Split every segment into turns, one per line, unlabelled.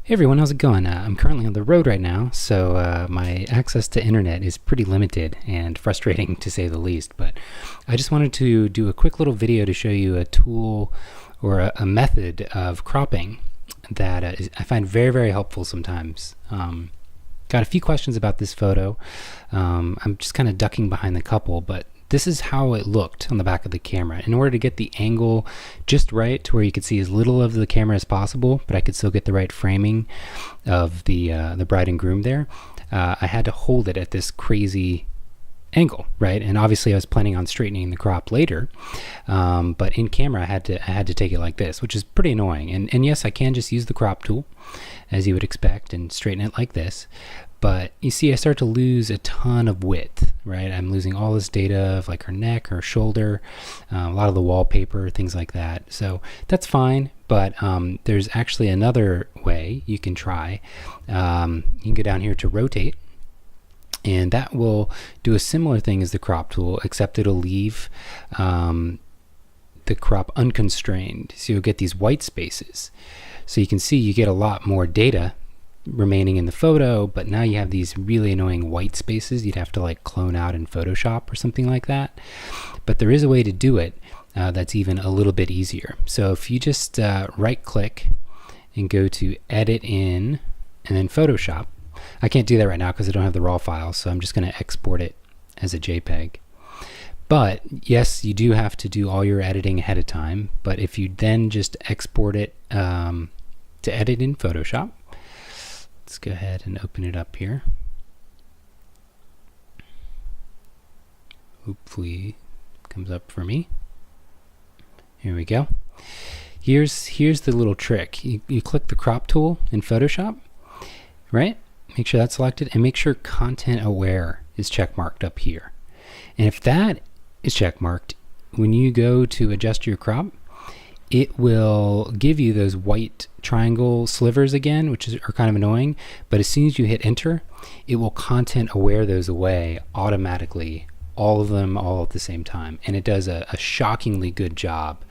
Hey everyone, how's it going? I'm currently on the road right now, so my access to internet is pretty limited and frustrating to say the least, but I just wanted to do a quick little video to show you a tool or a method of cropping that I find very, very helpful sometimes. Got a few questions about this photo. I'm just kind of ducking behind the couple, but this is how it looked on the back of the camera. In order to get the angle just right to where you could see as little of the camera as possible, but I could still get the right framing of the bride and groom there, I had to hold it at this crazy angle, right? And obviously I was planning on straightening the crop later, but in camera I had to take it like this, which is pretty annoying. And yes, I can just use the crop tool as you would expect and straighten it like this. But you see I start to lose a ton of width, right? I'm losing all this data of like her neck, her shoulder, a lot of the wallpaper, things like that. So that's fine, but there's actually another way you can try. You can go down here to rotate, and that will do a similar thing as the crop tool, except it'll leave the crop unconstrained. So you'll get these white spaces. So you can see you get a lot more data remaining in the photo, but now you have these really annoying white spaces you'd have to like clone out in Photoshop or something like that. But there is a way to do it that's even a little bit easier. So if you just right click and go to edit in and then Photoshop. I can't do that right now because I don't have the raw file, so I'm just going to export it as a JPEG. But yes, you do have to do all your editing ahead of time, but if you then just export it to edit in Photoshop, let's go ahead and open it up here. Hopefully it comes up for me. Here we go. Here's the little trick. You click the crop tool in Photoshop, right? Make sure that's selected and make sure content aware is checkmarked up here. And if that is checkmarked, when you go to adjust your crop, it will give you those white triangle slivers again, which are kind of annoying. But as soon as you hit enter, it will content aware those away automatically, all of them all at the same time. And it does a shockingly good job.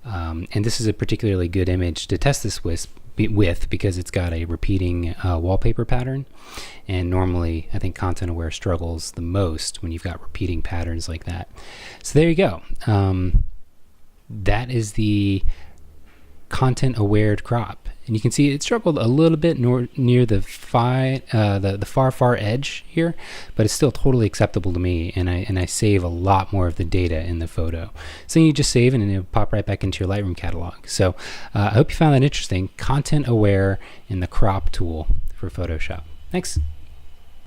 And this is a particularly good image to test this with because it's got a repeating wallpaper pattern. And normally I think content aware struggles the most when you've got repeating patterns like that. So there you go. That is the content aware crop, and you can see it struggled a little bit near the far edge here, but it's still totally acceptable to me, and I save a lot more of the data in the photo. So you just save it and it'll pop right back into your Lightroom catalog. So I hope you found that interesting. Content aware in the crop tool for Photoshop. Thanks.